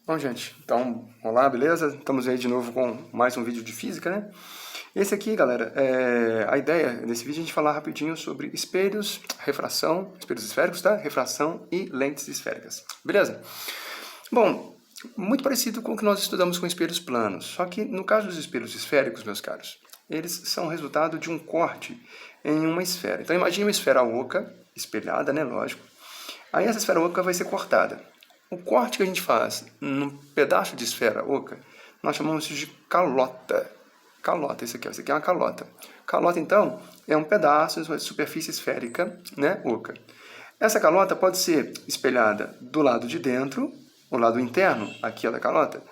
Bom, gente, então, olá, beleza? Estamos aí de novo com mais um vídeo de física, né? Esse aqui, galera, a ideia desse vídeo é a gente falar rapidinho sobre espelhos, refração, espelhos esféricos, tá? Refração e lentes esféricas, beleza? Bom, muito parecido com o que nós estudamos com espelhos planos, só que no caso dos espelhos esféricos, meus caros, eles são resultado de um corte em uma esfera. Então, imagine uma esfera oca, espelhada, né, lógico. Aí essa esfera oca vai ser cortada. O corte que a gente faz num pedaço de esfera oca, nós chamamos de calota. Calota, isso aqui é uma calota. Calota, então, é um pedaço de superfície esférica, né, oca. Essa calota pode ser espelhada do lado de dentro, o lado interno, aqui da calota,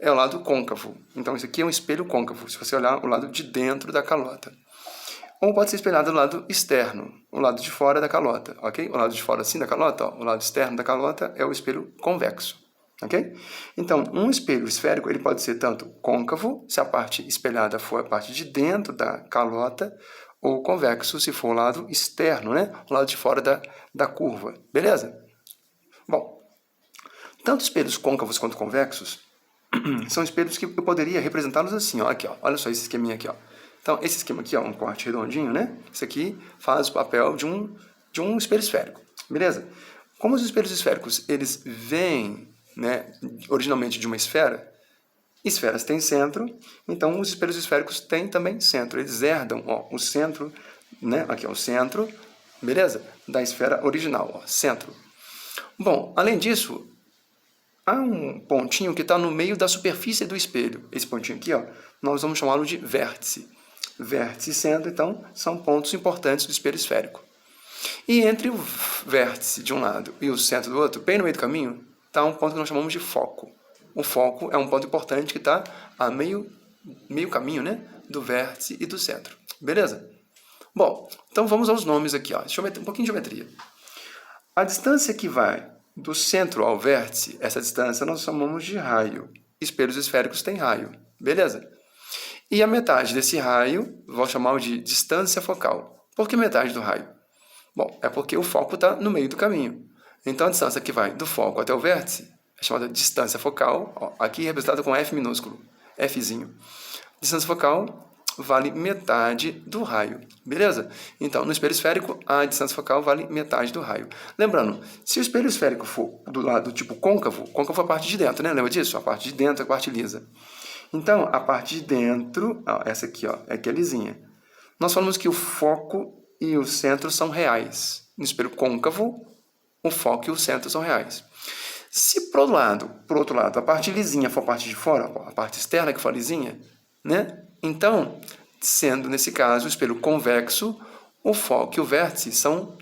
é o lado côncavo. Então, isso aqui é um espelho côncavo, se você olhar o lado de dentro da calota. Ou pode ser espelhado do lado externo, o lado de fora da calota, ok? O lado de fora assim da calota, ó, o lado externo da calota é o espelho convexo, ok? Então, um espelho esférico ele pode ser tanto côncavo, se a parte espelhada for a parte de dentro da calota, ou convexo, se for o lado externo, né? O lado de fora da curva, beleza? Bom, tanto espelhos côncavos quanto convexos são espelhos que eu poderia representá-los assim, ó, aqui, ó, olha só esse esqueminha aqui, ó. Então, esse esquema aqui, ó, um corte redondinho, né? Isso aqui faz o papel de um espelho esférico, beleza? Como os espelhos esféricos, eles vêm, né, originalmente de uma esfera, esferas têm centro, então os espelhos esféricos têm também centro. Eles herdam, ó, o centro, né? Aqui é o centro, beleza? Da esfera original, ó, centro. Bom, além disso, há um pontinho que está no meio da superfície do espelho. Esse pontinho aqui, ó, nós vamos chamá-lo de vértice. Vértice e centro, então, são pontos importantes do espelho esférico. E entre o vértice de um lado e o centro do outro, bem no meio do caminho, está um ponto que nós chamamos de foco. O foco é um ponto importante que está a meio caminho, né, do vértice e do centro. Beleza? Bom, então vamos aos nomes aqui. Ó. Deixa eu meter um pouquinho de geometria. A distância que vai do centro ao vértice, essa distância nós chamamos de raio. Espelhos esféricos têm raio. Beleza? E a metade desse raio, vou chamar de distância focal. Por que metade do raio? Bom, é porque o foco está no meio do caminho. Então, a distância que vai do foco até o vértice é chamada distância focal, ó, aqui representada com F minúsculo, Fzinho. Distância focal vale metade do raio, beleza? Então, no espelho esférico, a distância focal vale metade do raio. Lembrando, se o espelho esférico for do lado tipo côncavo, côncavo é a parte de dentro, né? Lembra disso? A parte de dentro é a parte lisa. Então, a parte de dentro, ó, essa aqui, ó, é que é lisinha. Nós falamos que o foco e o centro são reais. No espelho côncavo, o foco e o centro são reais. Se por outro lado, a parte lisinha for a parte de fora, a parte externa que for lisinha, né? Então, sendo nesse caso o espelho convexo, o foco e o vértice são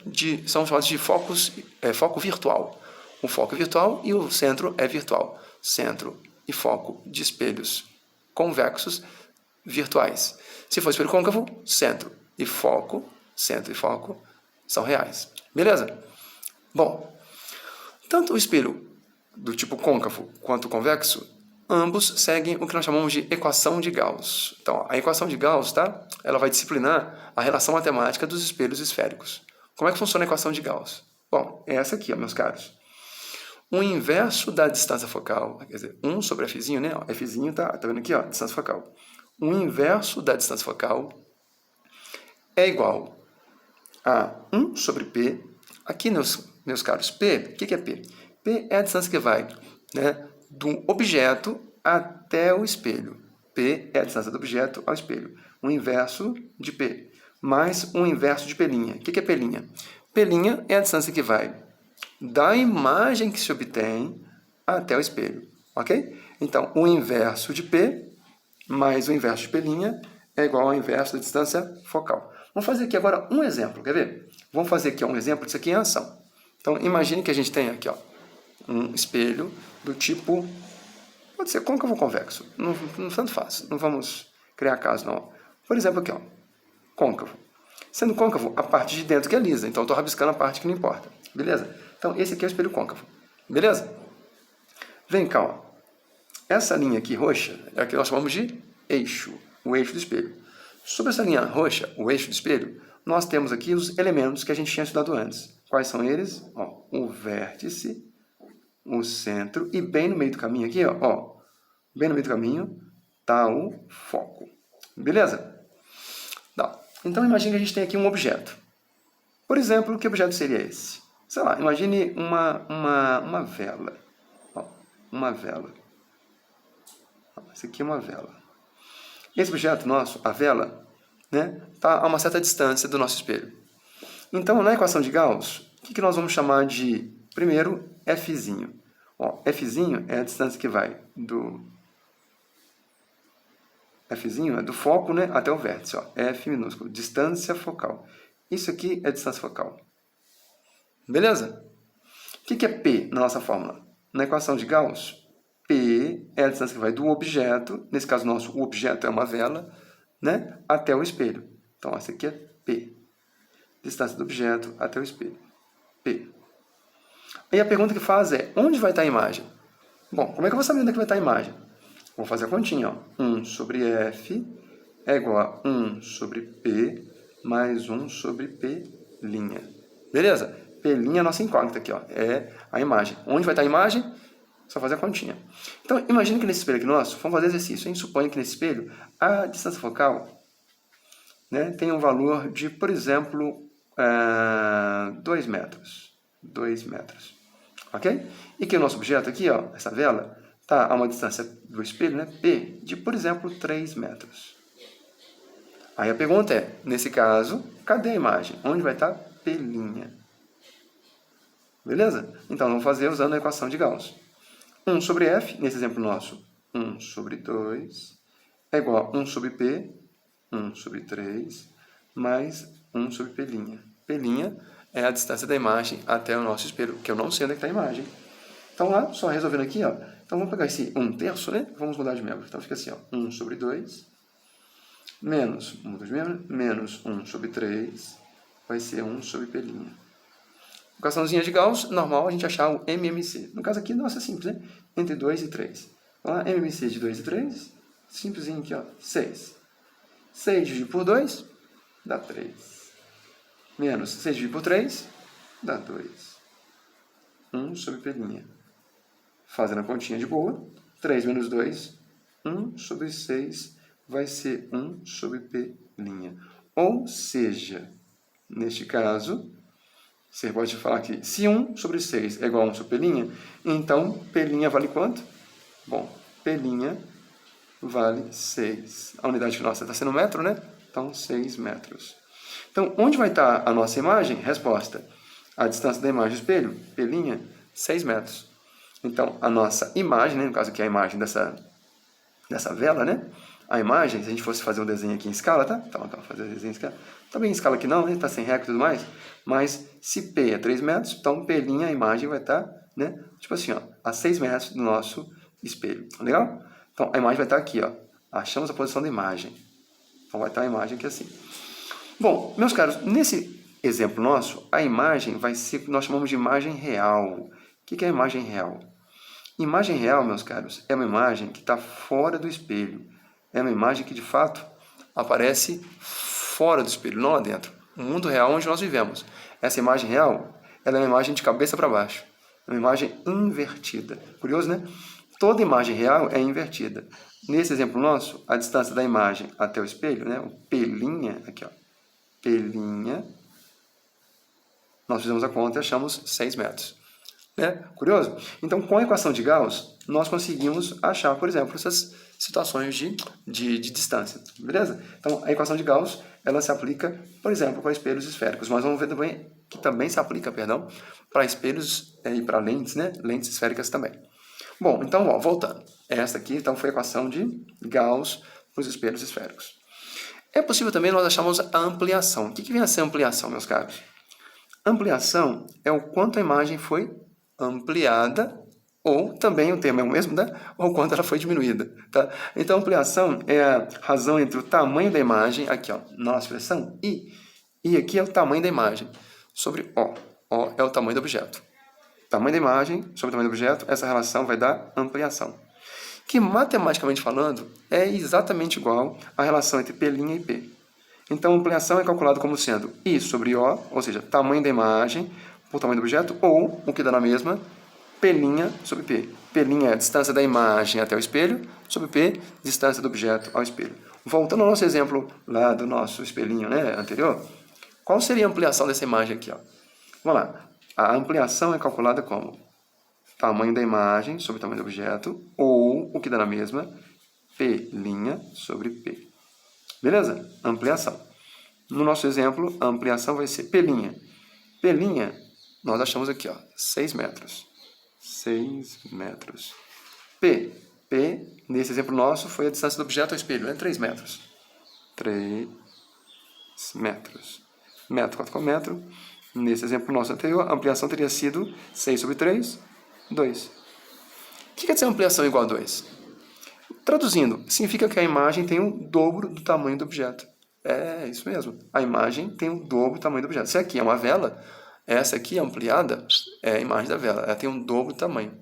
chamados de foco virtual. O foco é virtual e o centro é virtual. Centro e foco de espelhos convexos virtuais. Se for espelho côncavo, centro e foco são reais. Beleza? Bom, tanto o espelho do tipo côncavo quanto convexo, ambos seguem o que nós chamamos de equação de Gauss. Então, a equação de Gauss, tá? Ela vai disciplinar a relação matemática dos espelhos esféricos. Como é que funciona a equação de Gauss? Bom, é essa aqui, ó, meus caros. O inverso da distância focal, quer dizer, 1 sobre Fzinho, né? Ó, Fzinho tá vendo aqui, ó, distância focal. O inverso da distância focal é igual a 1 sobre P. Aqui, meus caros, P, o que é P? P é a distância que vai, né, do objeto até o espelho. P é a distância do objeto ao espelho. O inverso de P, mais o inverso de P'. O que é P'? P' é a distância que vai da imagem que se obtém até o espelho, ok? Então, o inverso de P mais o inverso de P' é igual ao inverso da distância focal. Vamos fazer aqui agora um exemplo, quer ver? Vamos fazer aqui um exemplo disso aqui em ação. Então, imagine que a gente tem aqui, ó, um espelho do tipo, pode ser côncavo ou convexo, não tanto faz, não vamos criar caso não. Por exemplo aqui, ó, côncavo. Sendo côncavo, a parte de dentro que é lisa, então eu estou rabiscando a parte que não importa, beleza? Então, esse aqui é o espelho côncavo, beleza? Vem cá, ó. Essa linha aqui roxa é a que nós chamamos de eixo, o eixo do espelho. Sobre essa linha roxa, o eixo do espelho, nós temos aqui os elementos que a gente tinha estudado antes. Quais são eles? Ó, o vértice, o centro, e bem no meio do caminho aqui, ó, bem no meio do caminho, está o foco. Beleza? Tá. Então, imagine que a gente tem aqui um objeto. Por exemplo, que objeto seria esse? Sei lá, imagine uma vela. Ó, uma vela. Esse aqui é uma vela. Esse objeto nosso, a vela, né, está a uma certa distância do nosso espelho. Então, na equação de Gauss, o que nós vamos chamar de, primeiro, Fzinho. Ó, Fzinho é a distância que vai do... Fzinho é do foco, né, até o vértice. Ó, F minúsculo, distância focal. Isso aqui é distância focal. Beleza? O que é P na nossa fórmula? Na equação de Gauss, P é a distância que vai do objeto, nesse caso nosso, o objeto é uma vela, né, até o espelho. Então, essa aqui é P. Distância do objeto até o espelho. P. Aí a pergunta que faz é, onde vai estar a imagem? Bom, como é que eu vou saber onde é que vai estar a imagem? Vou fazer a continha, ó. 1 sobre F é igual a 1 sobre P mais 1 sobre P'. Beleza? P' é a nossa incógnita aqui, ó. É a imagem. Onde vai estar a imagem? Só fazer a continha. Então, imagine que nesse espelho aqui nosso, vamos fazer exercício. A gente supõe que nesse espelho, a distância focal, né, tem um valor de, por exemplo, 2 metros. 2 metros. Ok? E que o nosso objeto aqui, ó, essa vela, está a uma distância do espelho, né, P, de, por exemplo, 3 metros. Aí a pergunta é, nesse caso, cadê a imagem? Onde vai estar P'? Beleza? Então, vamos fazer usando a equação de Gauss. 1 sobre F, nesse exemplo nosso, 1 sobre 2, é igual a 1 sobre P, 1 sobre 3, mais 1 sobre P'. P' é a distância da imagem até o nosso espelho, que eu não sei onde é que está a imagem. Então, lá, só resolvendo aqui, ó. Então, vamos pegar esse 1/3, né? Vamos mudar de membro. Então, fica assim, ó. 1 sobre 2, menos 1 sobre 3, vai ser 1 sobre P'. Equaçãozinha de Gauss, normal a gente achar o MMC. No caso aqui, nossa, é simples, né? Entre 2 e 3. Vamos lá, MMC de 2 e 3, simplesinho aqui, ó, 6. 6 dividido por 2, dá 3. Menos 6 dividido por 3, dá 2. 1 sobre P'. Fazendo a continha de boa, 3 menos 2, 1 sobre 6, vai ser 1 sobre P'. Ou seja, neste caso, você pode falar que se 1 sobre 6 é igual a 1 sobre P', então P' vale quanto? Bom, P' vale 6. A unidade nossa está sendo metro, né? Então, 6 metros. Então, onde vai estar a nossa imagem? Resposta. A distância da imagem do espelho, P', 6 metros. Então, a nossa imagem, né? No caso aqui a imagem dessa vela, né? A imagem, se a gente fosse fazer um desenho aqui em escala, tá? Então, fazer um desenho em escala. Tá bem em escala aqui não, né? Tá sem régua e tudo mais. Mas se P é 3 metros, então P', a imagem vai estar, né? Tipo assim, ó, a 6 metros do nosso espelho. Legal? Então, a imagem vai estar aqui, ó. Achamos a posição da imagem. Então, vai estar a imagem aqui assim. Bom, meus caros, nesse exemplo nosso, a imagem vai ser o que nós chamamos de imagem real. O que é a imagem real? Imagem real, meus caros, é uma imagem que está fora do espelho. É uma imagem que, de fato, aparece fora do espelho, não lá dentro. O mundo real onde nós vivemos. Essa imagem real, ela é uma imagem de cabeça para baixo. É uma imagem invertida. Curioso, né? Toda imagem real é invertida. Nesse exemplo nosso, a distância da imagem até o espelho, né? O P', aqui, ó. P', nós fizemos a conta e achamos 6 metros. Né? Curioso? Então, com a equação de Gauss, nós conseguimos achar, por exemplo, essas situações de distância. Beleza? Então, a equação de Gauss, ela se aplica, por exemplo, para espelhos esféricos. Mas vamos ver também que também se aplica, para espelhos e para lentes, né? Lentes esféricas também. Bom, então, ó, voltando. Essa aqui, então, foi a equação de Gauss para os espelhos esféricos. É possível também nós acharmos a ampliação. O que vem a ser ampliação, meus caros? Ampliação é o quanto a imagem foi ampliada, ou também o termo é o mesmo, né? Ou quanto ela foi diminuída. Tá? Então, ampliação é a razão entre o tamanho da imagem, aqui, ó, nossa expressão, e aqui é o tamanho da imagem, sobre O. O é o tamanho do objeto. Tamanho da imagem sobre o tamanho do objeto, essa relação vai dar ampliação. Que, matematicamente falando, é exatamente igual à relação entre P' e P. Então, a ampliação é calculada como sendo I sobre O, ou seja, tamanho da imagem por tamanho do objeto, ou, o que dá na mesma, P' sobre P. P' é a distância da imagem até o espelho, sobre P, distância do objeto ao espelho. Voltando ao nosso exemplo lá do nosso espelhinho, né, anterior, qual seria a ampliação dessa imagem aqui? Ó? Vamos lá. A ampliação é calculada como tamanho da imagem sobre o tamanho do objeto, ou, o que dá na mesma, P' sobre P. Beleza? Ampliação. No nosso exemplo, a ampliação vai ser P'. P', nós achamos aqui, ó, 6 metros. 6 metros. P, nesse exemplo nosso, foi a distância do objeto ao espelho, é 3 metros. 3 metros. Metro, 4 com metro. Nesse exemplo nosso anterior, a ampliação teria sido 6 sobre 3, 2. O que quer dizer ampliação igual a 2? Traduzindo, significa que a imagem tem o dobro do tamanho do objeto. É isso mesmo. A imagem tem o dobro do tamanho do objeto. Se aqui é uma vela, essa aqui ampliada é a imagem da vela. Ela tem o dobro do tamanho.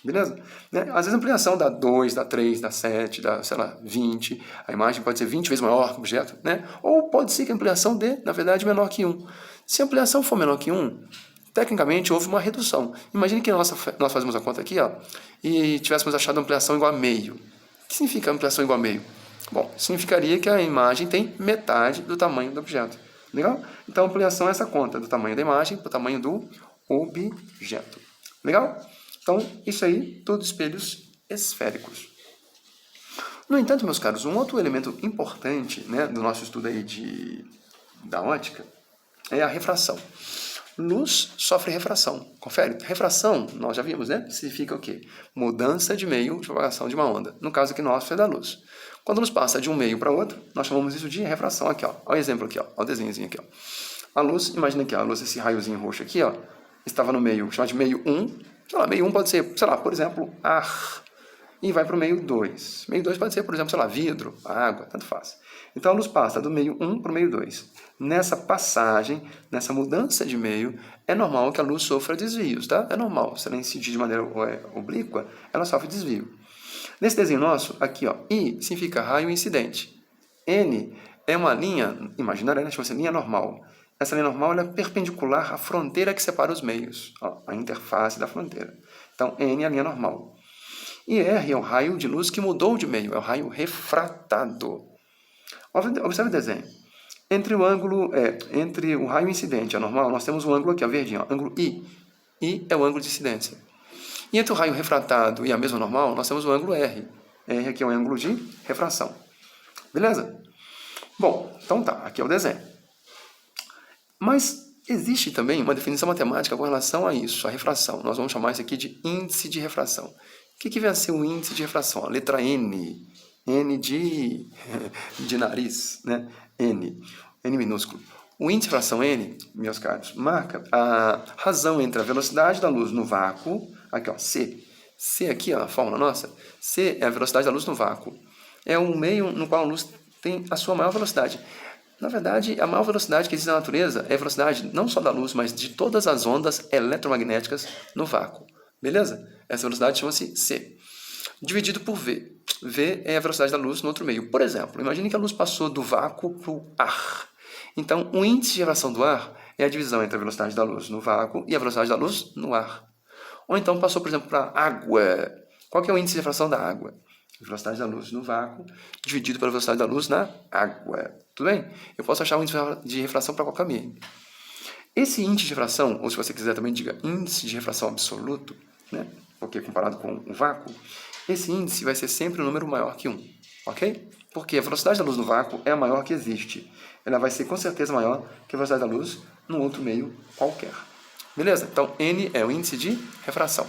Beleza? Né? Às vezes a ampliação dá 2, dá 3, dá 7, dá, sei lá, 20. A imagem pode ser 20 vezes maior que o objeto. Né? Ou pode ser que a ampliação dê, na verdade, menor que 1. Se a ampliação for menor que 1, tecnicamente houve uma redução. Imagine que nós fazemos a conta aqui, ó, e tivéssemos achado a ampliação igual a meio. O que significa ampliação igual a meio? Bom, significaria que a imagem tem metade do tamanho do objeto. Legal? Então, a ampliação é essa conta do tamanho da imagem para o tamanho do objeto. Legal? Então, isso aí, todos espelhos esféricos. No entanto, meus caros, um outro elemento importante, né, do nosso estudo aí da ótica é a refração. Luz sofre refração. Confere? Refração, nós já vimos, né? Significa o quê? Mudança de meio de propagação de uma onda. No caso aqui nosso é da luz. Quando a luz passa de um meio para outro, nós chamamos isso de refração. Aqui, ó. Olha o exemplo aqui, ó. Olha o desenhozinho aqui, ó. A luz, imagina aqui, ó, a luz, esse raiozinho roxo aqui, ó, estava no meio, chamado de meio 1. Sei lá, meio 1 pode ser, sei lá, por exemplo, ar. E vai para o meio 2. Meio 2 pode ser, por exemplo, sei lá, vidro, água, tanto faz. Então a luz passa do meio 1 para o meio 2. Nessa passagem, nessa mudança de meio, é normal que a luz sofra desvios, tá? É normal. Se ela incidir de maneira oblíqua, ela sofre desvio. Nesse desenho nosso, aqui, ó, I significa raio incidente. N é uma linha imaginária, né? Chama-se linha normal. Essa linha normal ela é perpendicular à fronteira que separa os meios, ó, a interface da fronteira. Então, N é a linha normal. E R é o raio de luz que mudou de meio, é o raio refratado. Observe o desenho. Entre o raio incidente e a normal, nós temos um ângulo aqui, ó, verdinho, ó, ângulo I. I é o ângulo de incidência. E entre o raio refratado e a mesma normal, nós temos o ângulo R. R aqui é o ângulo de refração. Beleza? Bom, então tá, aqui é o desenho. Mas existe também uma definição matemática com relação a isso, a refração. Nós vamos chamar isso aqui de índice de refração. O que vai ser o índice de refração? A letra N. N de nariz, né? N minúsculo. O índice de refração N, meus caros, marca a razão entre a velocidade da luz no vácuo, aqui ó, C. C aqui, ó, a fórmula nossa, C é a velocidade da luz no vácuo. É o meio no qual a luz tem a sua maior velocidade. Na verdade, a maior velocidade que existe na natureza é a velocidade não só da luz, mas de todas as ondas eletromagnéticas no vácuo. Beleza? Essa velocidade chama-se C. Dividido por V. V é a velocidade da luz no outro meio. Por exemplo, imagine que a luz passou do vácuo para o ar. Então, o índice de refração do ar é a divisão entre a velocidade da luz no vácuo e a velocidade da luz no ar. Ou então passou, por exemplo, para a água. Qual que é o índice de refração da água? A velocidade da luz no vácuo dividido pela velocidade da luz na água. Tudo bem? Eu posso achar o índice de refração para qualquer meio. Esse índice de refração, ou se você quiser também diga índice de refração absoluto, né? Porque comparado com o vácuo, esse índice vai ser sempre um número maior que 1. Ok? Porque a velocidade da luz no vácuo é a maior que existe. Ela vai ser com certeza maior que a velocidade da luz num outro meio qualquer. Beleza? Então, N é o índice de refração.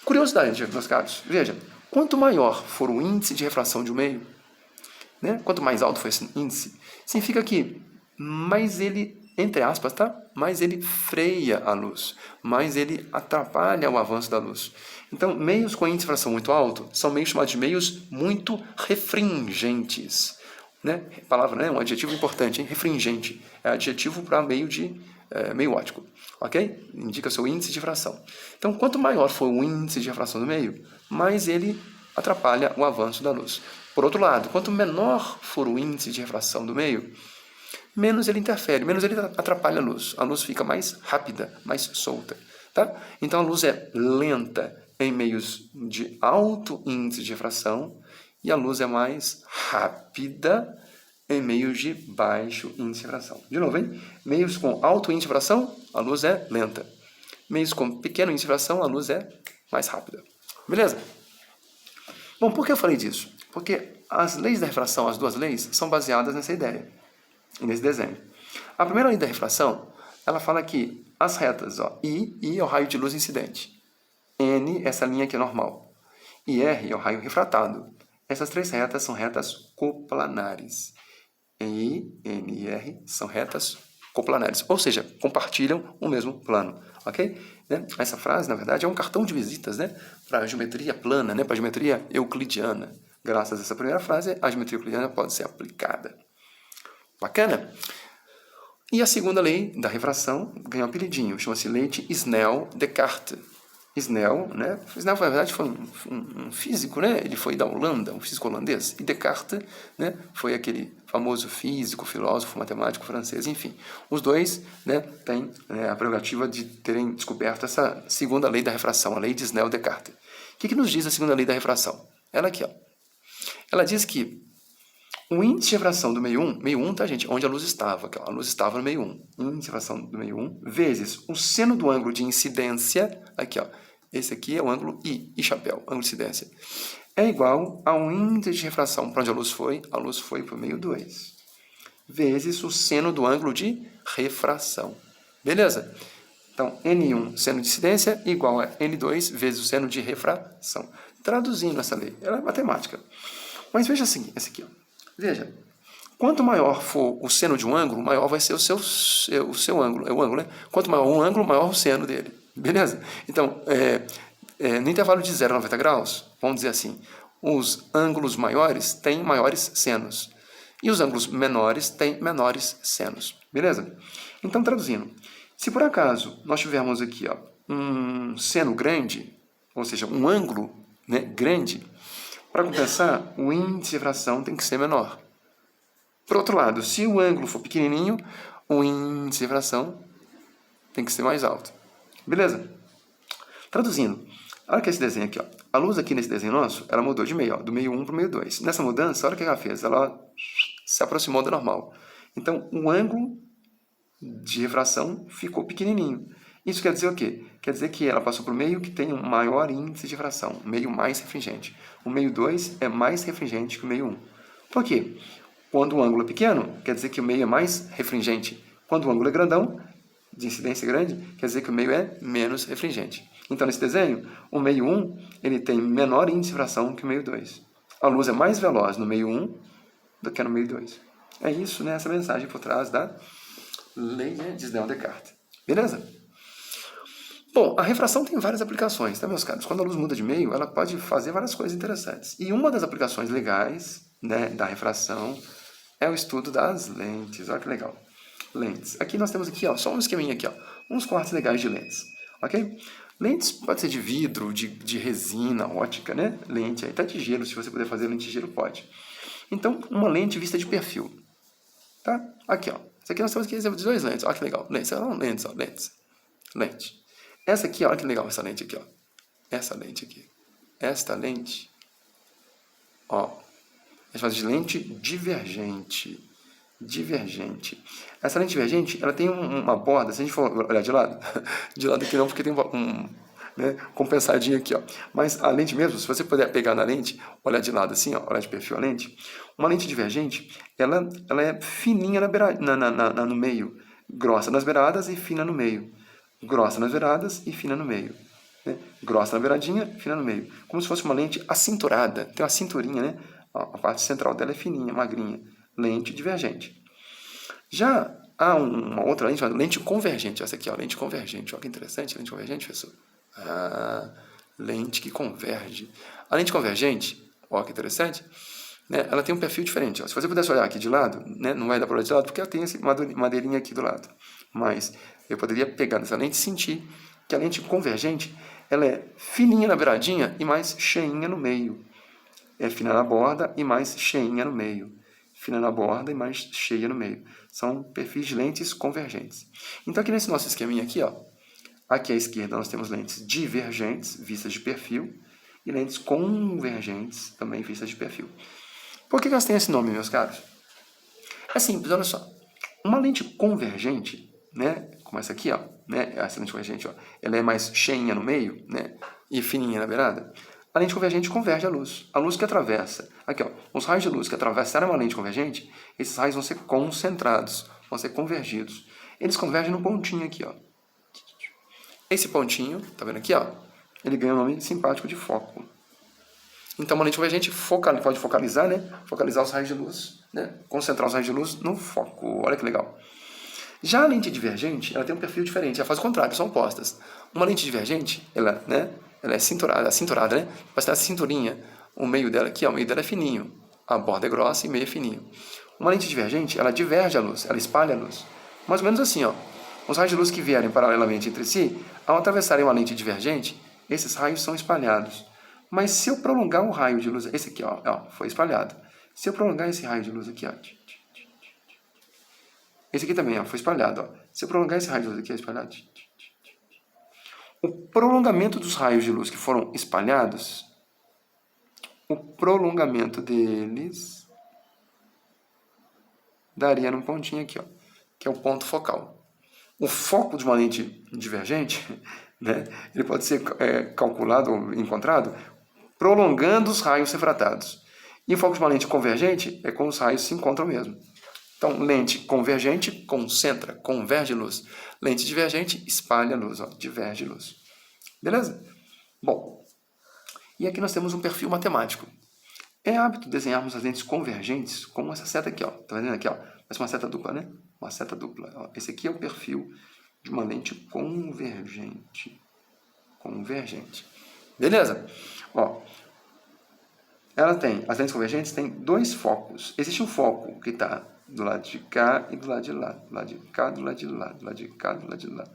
Curiosidade, meus caros. Veja, quanto maior for o índice de refração de um meio, né? Quanto mais alto for esse índice, significa que mais ele, entre aspas, tá? Mais ele freia a luz, mais ele atrapalha o avanço da luz. Então, meios com índice de refração muito alto são meios chamados de meios muito refringentes. Né? Palavra, né? Um adjetivo importante, hein? Refringente. É adjetivo para meio óptico. Ok? Indica seu índice de refração. Então, quanto maior for o índice de refração do meio, mais ele atrapalha o avanço da luz. Por outro lado, quanto menor for o índice de refração do meio, menos ele interfere, menos ele atrapalha a luz. A luz fica mais rápida, mais solta. tá? Então a luz é lenta em meios de alto índice de refração e a luz é mais rápida em meios de baixo índice de refração. De novo, hein? Meios com alto índice de refração, a luz é lenta. Meios com pequeno índice de refração, a luz é mais rápida. Beleza? Bom, por que eu falei disso? Porque as leis da refração, as duas leis, são baseadas nessa ideia, nesse desenho. A primeira lei da refração, ela fala que as retas, ó, I é o raio de luz incidente. N, essa linha aqui é normal. E R é o raio refratado. Essas três retas são retas coplanares. I, N e R são retas coplanares, ou seja, compartilham o mesmo plano, ok? Né? Essa frase, na verdade, é um cartão de visitas, né? Para a geometria plana, né? Para a geometria euclidiana. Graças a essa primeira frase, a geometria euclidiana pode ser aplicada. Bacana? E a segunda lei da refração ganhou um apelidinho, chama-se lei de Snell-Descartes. Snell, né? Snell, na verdade, foi um físico, né? Ele foi da Holanda, um físico holandês. E Descartes, né? Foi aquele famoso físico, filósofo, matemático francês, enfim. Os dois, né, têm a prerrogativa de terem descoberto essa segunda lei da refração, a lei de Snell-Descartes. O que nos diz a segunda lei da refração? Ela aqui, ó. Ela diz que o índice de refração do meio 1, tá, gente? Onde a luz estava. Aqui, ó, a luz estava no meio 1. Índice de refração do meio 1 vezes o seno do ângulo de incidência. Aqui, ó. Esse aqui é o ângulo I chapéu, ângulo de incidência. É igual ao índice de refração para onde a luz foi para o meio 2. Vezes o seno do ângulo de refração. Beleza? Então, N1, seno de incidência, igual a N2 vezes o seno de refração. Traduzindo essa lei, ela é matemática. Mas veja assim, esse aqui, ó. Veja, quanto maior for o seno de um ângulo, maior vai ser o seu ângulo. É o ângulo, né? Quanto maior um ângulo, maior o seno dele. Beleza? Então, no intervalo de 0 a 90 graus, vamos dizer assim, os ângulos maiores têm maiores senos. E os ângulos menores têm menores senos. Beleza? Então, traduzindo, se por acaso nós tivermos aqui, ó, um seno grande, ou seja, um ângulo, né, grande, para compensar, o índice de refração tem que ser menor. Por outro lado, se o ângulo for pequenininho, o índice de refração tem que ser mais alto. Beleza? Traduzindo, olha que esse desenho aqui, ó. A luz aqui nesse desenho nosso, ela mudou de meio, ó, do meio 1 para o meio 2. Nessa mudança, olha o que ela fez. Ela se aproximou do normal. Então, o ângulo de refração ficou pequenininho. Isso quer dizer o quê? Quer dizer que ela passou para o meio que tem um maior índice de refração, um meio mais refringente. O meio 2 é mais refringente que o meio 1. Por quê? Quando o ângulo é pequeno, quer dizer que o meio é mais refringente. Quando o ângulo é grandão, de incidência grande, quer dizer que o meio é menos refringente. Então, nesse desenho, o meio 1 ele tem menor índice de refração que o meio 2. A luz é mais veloz no meio 1 do que no meio 2. É isso, né? Essa mensagem por trás da lei de Snell-Descartes. Beleza? Bom, a refração tem várias aplicações, tá, meus caros? Quando a luz muda de meio, ela pode fazer várias coisas interessantes. E uma das aplicações legais, né, da refração é o estudo das lentes. Olha que legal. Lentes. Aqui nós temos aqui, ó, só um esqueminha aqui, ó, uns cortes legais de lentes, ok? Lentes pode ser de vidro, de resina, ótica, né? Lente, até de gelo, se você puder fazer lente de gelo, pode. Então, uma lente vista de perfil, tá? Aqui, ó. Isso aqui nós temos aqui exemplo de duas lentes, olha que legal. Lentes, lentes, ó, lentes. Lente. Essa aqui, olha que legal essa lente aqui, ó. Essa lente aqui. Esta lente, ó, a gente fala de lente divergente. Divergente. Essa lente divergente, ela tem uma borda, se a gente for olhar de lado, de lado aqui não, porque tem né, compensadinho aqui, ó. Mas a lente mesmo, se você puder pegar na lente, olhar de lado assim, ó, olhar de perfil a lente, uma lente divergente, ela é fininha no meio, grossa nas beiradas e fina no meio. Grossa nas beiradas e fina no meio. Né? Grossa na beiradinha, fina no meio. Como se fosse uma lente acinturada. Tem uma cinturinha, né? A parte central dela é fininha, magrinha. Lente divergente. Já há uma outra lente chamada lente convergente. Essa aqui, ó, lente convergente. Olha que interessante, lente convergente, professor. Lente que converge. A lente convergente, olha que interessante, né? Ela tem um perfil diferente. Ó. Se você pudesse olhar aqui de lado, né? Não vai dar para olhar de lado porque ela tem essa madeirinha aqui do lado. Mas eu poderia pegar nessa lente e sentir que a lente convergente ela é fininha na beiradinha e mais cheinha no meio. É fina na borda e mais cheinha no meio. Fina na borda e mais cheia no meio. São perfis de lentes convergentes. Então, aqui nesse nosso esqueminha aqui, ó, Aqui à esquerda nós temos lentes divergentes, vistas de perfil, e lentes convergentes, também vistas de perfil. Por que elas têm esse nome, meus caros? É simples, olha só. Uma lente convergente, né, como essa aqui, ó, né, essa lente convergente, ó, ela é mais cheinha no meio, né, e fininha na beirada. A lente convergente converge a luz. A luz que atravessa, aqui, ó, os raios de luz que atravessaram uma lente convergente, esses raios vão ser concentrados, vão ser convergidos. Eles convergem no pontinho aqui, ó. Esse pontinho, tá vendo aqui, ó? Ele ganha o nome simpático de foco. Então, uma lente convergente pode focalizar, né? Focalizar os raios de luz, né? Concentrar os raios de luz no foco. Olha que legal. Já a lente divergente, ela tem um perfil diferente. Ela faz o contrário, são opostas. Uma lente divergente, ela, né? Ela é cinturada, né? Mas essa cinturinha, o meio dela aqui, ó, o meio dela é fininho. A borda é grossa e o meio é fininho. Uma lente divergente, ela diverge a luz, ela espalha a luz. Mais ou menos assim, ó. Os raios de luz que vierem paralelamente entre si, ao atravessarem uma lente divergente, esses raios são espalhados. Mas se eu prolongar um raio de luz, esse aqui, ó, foi espalhado. Se eu prolongar esse raio de luz aqui, ó, esse aqui também, ó, foi espalhado, ó. Se eu prolongar esse raio de luz aqui, ó, espalhado. O prolongamento dos raios de luz que foram espalhados, o prolongamento deles daria num pontinho aqui, ó, que é o ponto focal. O foco de uma lente divergente, né, ele pode ser calculado ou encontrado prolongando os raios refratados. E o foco de uma lente convergente é quando os raios se encontram mesmo. Então, lente convergente concentra, converge luz. Lente divergente espalha luz, ó, diverge luz. Beleza? Bom, e aqui nós temos um perfil matemático. É hábito desenharmos as lentes convergentes com essa seta aqui, ó. Tá vendo aqui, ó? Parece uma seta dupla, né? Uma seta dupla. Ó. Esse aqui é o perfil de uma lente convergente. Convergente. Beleza? Ó, as lentes convergentes têm dois focos. Existe um foco que está do lado de cá e do lado de lá. Do lado de cá, do lado de lá. Do lado de cá, do lado de lá.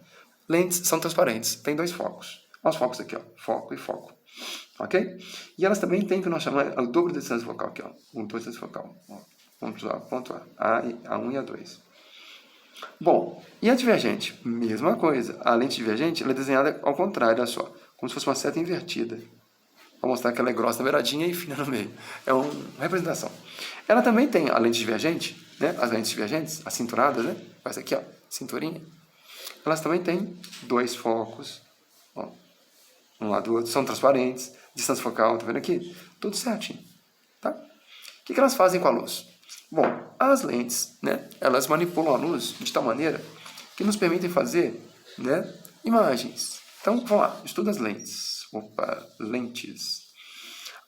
Lentes são transparentes. Tem dois focos. Olha os focos aqui, ó. Foco e foco. Ok? E elas também têm o que nós chamamos o dobro da distância focal aqui, ó. O dobro da distância focal. Ó. Ponto A. A1 e A2. Bom, e a divergente? Mesma coisa. A lente divergente ela é desenhada ao contrário, olha só. Como se fosse uma seta invertida. Para mostrar que ela é grossa na beiradinha e fina no meio. É uma representação. Ela também tem a lente divergente, né? As lentes divergentes, as cinturadas, né? Faz aqui, ó, cinturinha. Elas também têm dois focos, ó, um lado do outro, são transparentes, distância focal, tá vendo aqui? Tudo certinho, tá? O que elas fazem com a luz? Bom, as lentes, né? Elas manipulam a luz de tal maneira que nos permitem fazer, né? Imagens. Então, vamos lá, estuda as lentes. Opa, lentes.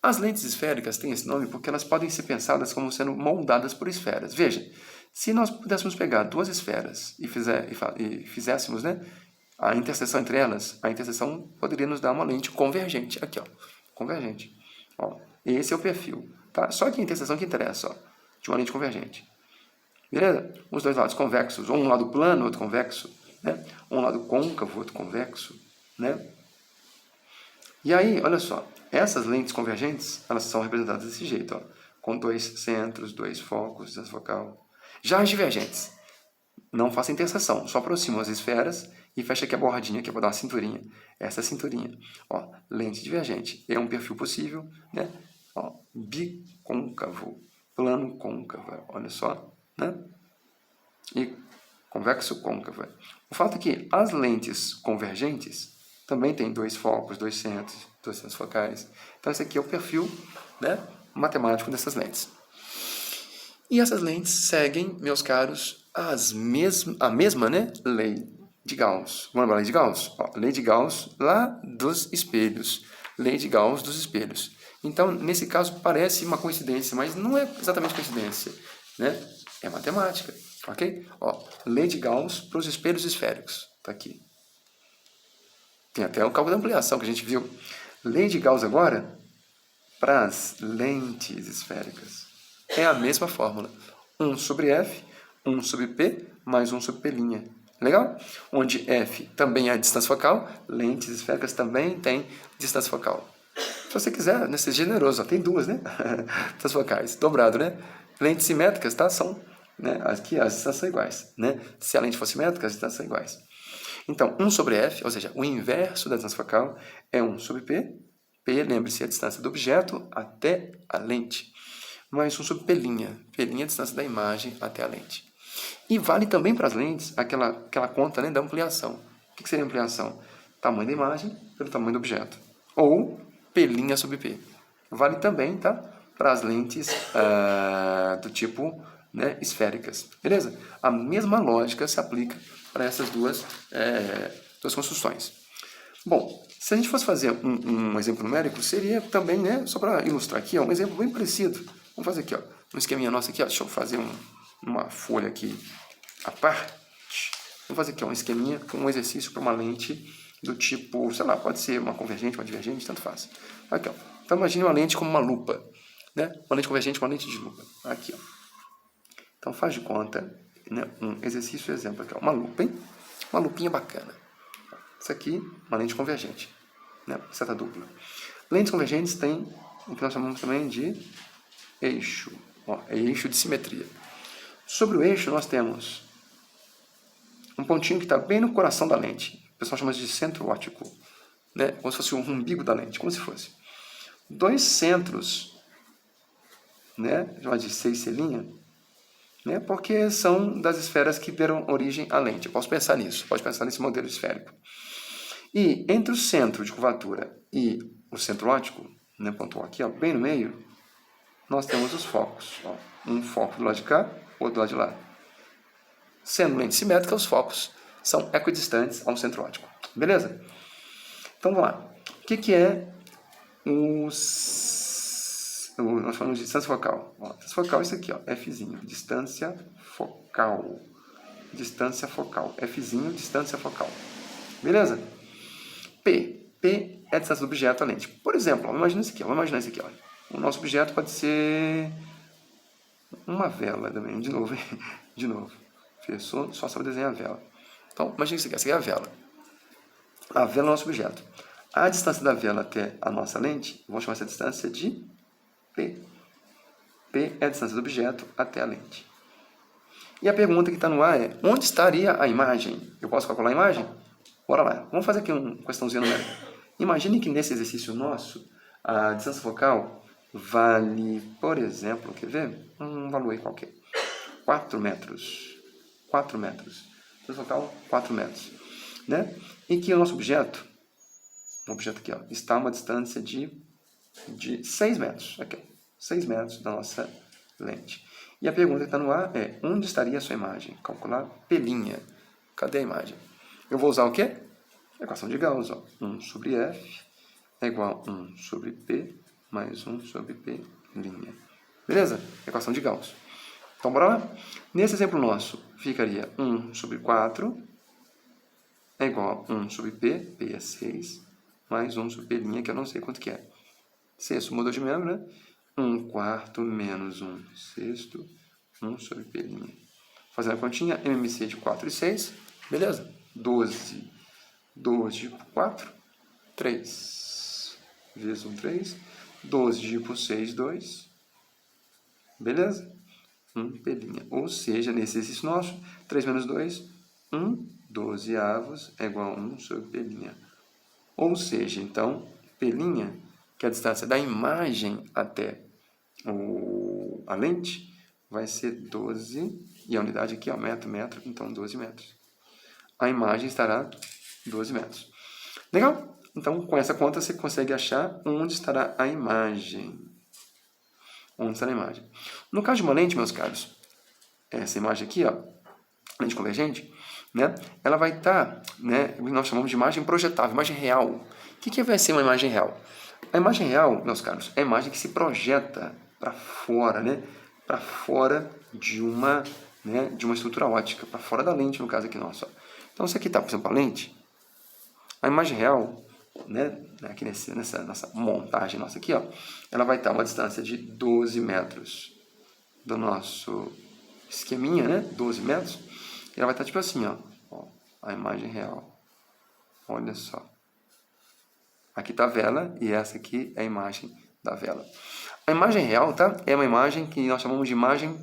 As lentes esféricas têm esse nome porque elas podem ser pensadas como sendo moldadas por esferas. Veja, se nós pudéssemos pegar duas esferas e fizéssemos, né, a interseção entre elas, a interseção poderia nos dar uma lente convergente. Aqui, ó, convergente. Ó, esse é o perfil. Tá? Só que a interseção que interessa, ó, de uma lente convergente. Beleza? Os dois lados convexos, ou um lado plano, outro convexo, né? Um lado côncavo, outro convexo, né? E aí, olha só, essas lentes convergentes, elas são representadas desse jeito, ó, com dois centros, dois focos, distância focal. Já as divergentes, não faça interseção, só aproximam as esferas e fecha aqui a bordinha, que é para dar uma cinturinha. Essa cinturinha, ó, lente divergente, é um perfil possível, né? Ó, bicôncavo, plano côncavo, olha só, né? E convexo côncavo. O fato é que as lentes convergentes também tem dois focos, dois centros, duas centros focais. Então, esse aqui é o perfil, né, matemático dessas lentes. E essas lentes seguem, meus caros, a mesma, né, lei de Gauss. Vamos lembrar a lei de Gauss? Ó, lei de Gauss lá dos espelhos. Lei de Gauss dos espelhos. Então, nesse caso, parece uma coincidência, mas não é exatamente coincidência, né? É matemática, ok? Ó, lei de Gauss para os espelhos esféricos. Está aqui. Tem até o cálculo da ampliação que a gente viu. Lei de Gauss agora para as lentes esféricas. É a mesma fórmula. 1 sobre F, 1 sobre P, mais 1 sobre P'. Legal? Onde F também é a distância focal, lentes esféricas também têm distância focal. Se você quiser, né, ser generoso, ó, tem duas, né? Distâncias focais, dobrado, né? Lentes simétricas, tá? São, né? Aqui as distâncias são iguais, né? Se a lente fosse simétrica, as distâncias são iguais. Então, 1 sobre f, ou seja, o inverso da distância focal é 1 sobre p. P, lembre-se, é a distância do objeto até a lente. Mais 1 sobre p'. P' é a distância da imagem até a lente. E vale também para as lentes aquela conta, né, da ampliação. O que seria ampliação? Tamanho da imagem pelo tamanho do objeto. Ou P' sobre P. Vale também, tá, para as lentes do tipo, né, esféricas. Beleza? A mesma lógica se aplica para essas duas construções. Bom, se a gente fosse fazer um exemplo numérico, seria também, né, só para ilustrar aqui, ó, um exemplo bem parecido. Vamos fazer aqui, ó, um esqueminha nosso aqui, ó, deixa eu fazer uma folha aqui à parte. Vamos fazer aqui, ó, um esqueminha com um exercício para uma lente do tipo, sei lá, pode ser uma convergente, uma divergente, tanto faz. Aqui, ó. Então imagine uma lente como uma lupa, né? Uma lente convergente, uma lente de lupa. Aqui, ó. Então faz de conta, né, um exercício exemplo aqui, ó, uma lupa, hein? Uma lupinha bacana. Isso aqui, uma lente convergente, né? Seta dupla. Lentes convergentes têm o que nós chamamos também de eixo, ó, é eixo de simetria. Sobre o eixo nós temos um pontinho que está bem no coração da lente. O pessoal chama de centro óptico, né? Como se fosse um umbigo da lente, como se fosse. Dois centros, né? Chama de 6C', né? Porque são das esferas que deram origem à lente. Eu posso pensar nisso, pode pensar nesse modelo esférico. E entre o centro de curvatura e o centro óptico, né, ponto aqui, ó, bem no meio, nós temos os focos. Ó, um foco do lado de cá, outro do lado de lá. Sendo lente simétrica, os focos são equidistantes ao centro óptico. Beleza? Então vamos lá. O que é nós falamos de distância focal. Ó, distância focal é isso aqui, ó, Fzinho, distância focal. Distância focal. Fzinho, distância focal. Beleza? P é a distância do objeto à lente. Por exemplo, vamos imaginar isso aqui. Vamos imaginar isso aqui. Ó. O nosso objeto pode ser uma vela também. De novo. De novo. Professor só sabe desenhar a vela. Então, imagina isso aqui. Essa aqui é a vela. A vela é o nosso objeto. A distância da vela até a nossa lente, vamos chamar essa distância de P. P é a distância do objeto até a lente. E a pergunta que está no ar é, onde estaria a imagem? Eu posso calcular a imagem? Bora lá. Vamos fazer aqui uma questãozinha numérica. Imagine que nesse exercício nosso, a distância focal vale, por exemplo, quer ver? Um valor aí qualquer. 4 metros. 4 metros. Distância focal, 4 metros. Né? E que o nosso objeto, aqui, ó, está a uma distância de 6 metros. Aqui, ó, 6 metros da nossa lente. E a pergunta que está no ar é, onde estaria a sua imagem? Calcular P'. Cadê a imagem? Eu vou usar o quê? Equação de Gauss. Ó. 1 sobre F é igual a 1 sobre P mais 1 sobre P'. Beleza? Equação de Gauss. Então, bora lá? Nesse exemplo nosso, ficaria 1 sobre 4 é igual a 1 sobre P, P é 6, mais 1 sobre P', que eu não sei quanto que é. Sexto mudou de membro, né? 1/4 menos 1/6, 1 sobre P'. Fazendo a continha, MMC de 4 e 6, beleza? 12 dividido por 4, 3, vezes 1, 3, 12 dividido por 6, 2, beleza? 1 P'. Ou seja, nesse exercício nosso, 3 menos 2, 1, 12 avos é igual a 1 sobre P'. Ou seja, então, P', que é a distância da imagem até a lente, vai ser 12, e a unidade aqui, ó, metro, então 12 metros. A imagem estará 12 metros. Legal? Então, com essa conta, você consegue achar onde estará a imagem. Onde estará a imagem. No caso de uma lente, meus caros, essa imagem aqui, ó, lente convergente, né, ela vai estar, né, o que nós chamamos de imagem projetável, imagem real. O que vai ser uma imagem real? A imagem real, meus caros, é a imagem que se projeta para fora, né, para fora de uma estrutura óptica, para fora da lente, no caso aqui nosso. Então, se aqui está, por exemplo, a lente, a imagem real, né, aqui nessa nossa montagem nossa aqui, ó, ela vai estar a uma distância de 12 metros do nosso esqueminha, né, 12 metros, e ela vai estar tipo assim, ó, a imagem real. Olha só. Aqui está a vela e essa aqui é a imagem da vela. A imagem real, tá? É uma imagem que nós chamamos de imagem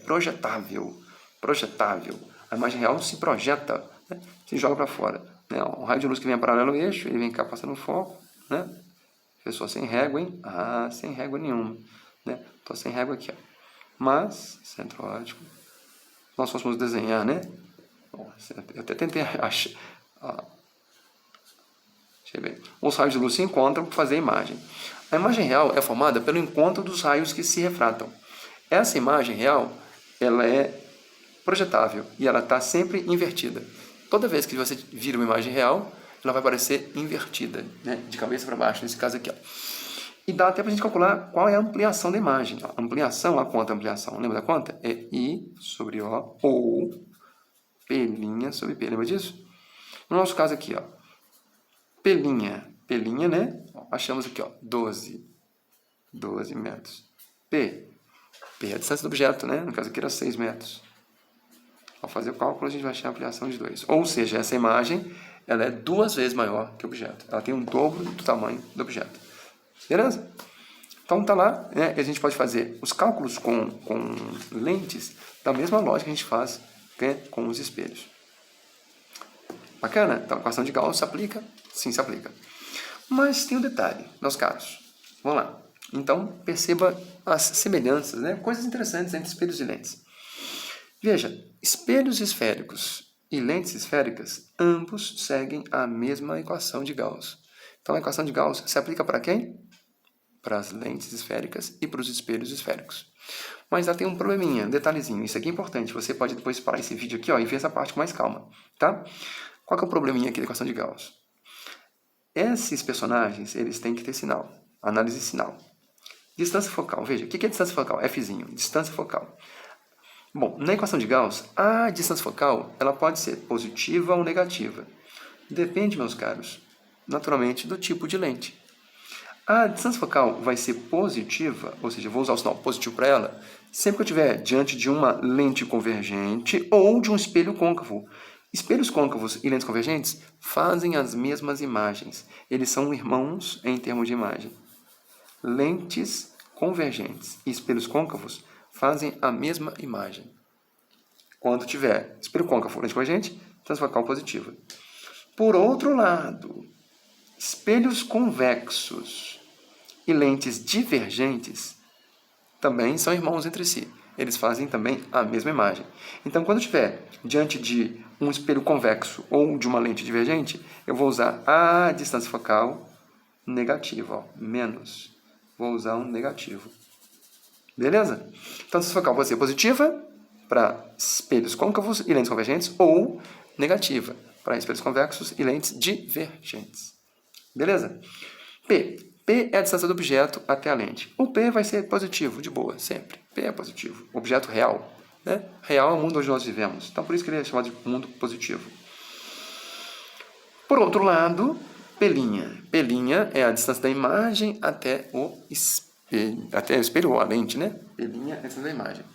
projetável. Projetável. A imagem real se projeta né? Se joga para fora. Né? Um raio de luz que vem paralelo ao eixo, ele vem cá passando no foco, né? Pessoa sem régua, hein? Ah, sem régua nenhuma, né? Tô sem régua aqui, ó. Mas, centro ótico, se nós fôssemos desenhar, né? Eu até tentei achar. Deixa eu ver. Os raios de luz se encontram para fazer a imagem. A imagem real é formada pelo encontro dos raios que se refratam. Essa imagem real, ela é projetável e ela está sempre invertida. Toda vez que você vira uma imagem real, ela vai aparecer invertida, né? De cabeça para baixo, nesse caso aqui, ó. E dá até para a gente calcular qual é a ampliação da imagem. A ampliação, a conta ampliação, lembra da conta? É I sobre O ou P' sobre P, lembra disso? No nosso caso aqui, ó, P'L, né? Achamos aqui, ó, 12 metros. P é a distância do objeto, né? No caso aqui era 6 metros. Ao fazer o cálculo, a gente vai achar a ampliação de 2. Ou seja, essa imagem, ela é 2 vezes maior que o objeto. Ela tem um dobro do tamanho do objeto. Beleza? Então tá lá, né? A gente pode fazer os cálculos com lentes da mesma lógica que a gente faz, né, com os espelhos. Bacana? Então a equação de Gauss se aplica? Sim, se aplica. Mas tem um detalhe, meus caros. Vamos lá. Então perceba as semelhanças, né? Coisas interessantes entre espelhos e lentes. Veja, espelhos esféricos e lentes esféricas, ambos seguem a mesma equação de Gauss. Então a equação de Gauss se aplica para quem? Para as lentes esféricas e para os espelhos esféricos. Mas ela tem um probleminha, um detalhezinho. Isso aqui é importante. Você pode depois parar esse vídeo aqui, ó, e ver essa parte com mais calma, tá? Qual que é o probleminha aqui da equação de Gauss? Esses personagens, eles têm que ter sinal. Análise de sinal. Distância focal. Veja, o que é distância focal? Fzinho. Distância focal. Bom, na equação de Gauss, a distância focal ela pode ser positiva ou negativa. Depende, meus caros, naturalmente, do tipo de lente. A distância focal vai ser positiva, ou seja, eu vou usar o sinal positivo para ela, sempre que eu estiver diante de uma lente convergente ou de um espelho côncavo. Espelhos côncavos e lentes convergentes fazem as mesmas imagens. Eles são irmãos em termos de imagem. Lentes convergentes e espelhos côncavos fazem a mesma imagem. Quando tiver espelho côncavo, lente convergente, distância focal positiva. Por outro lado, espelhos convexos e lentes divergentes também são irmãos entre si. Eles fazem também a mesma imagem. Então, quando eu estiver diante de um espelho convexo ou de uma lente divergente, eu vou usar a distância focal negativa, ó, menos. Vou usar um negativo. Beleza? Então, a distância focal pode ser positiva para espelhos côncavos e lentes convergentes ou negativa para espelhos convexos e lentes divergentes. Beleza? P é a distância do objeto até a lente. O P vai ser positivo, de boa, sempre. P é positivo. Objeto real. Né? Real é o mundo onde nós vivemos. Então, por isso que ele é chamado de mundo positivo. Por outro lado, P' é a distância da imagem até o espelho ou a lente, né? P' é a distância da imagem.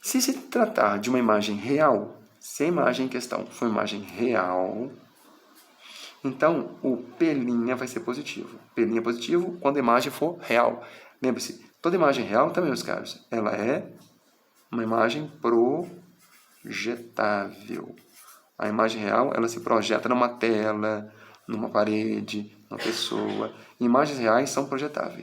Se se tratar de uma imagem real, se a imagem em questão for uma imagem real, então o P' vai ser positivo. P' é positivo quando a imagem for real. Lembre-se, toda imagem real também, meus caros, ela é uma imagem projetável. A imagem real, ela se projeta numa tela, numa parede, numa pessoa. Imagens reais são projetáveis.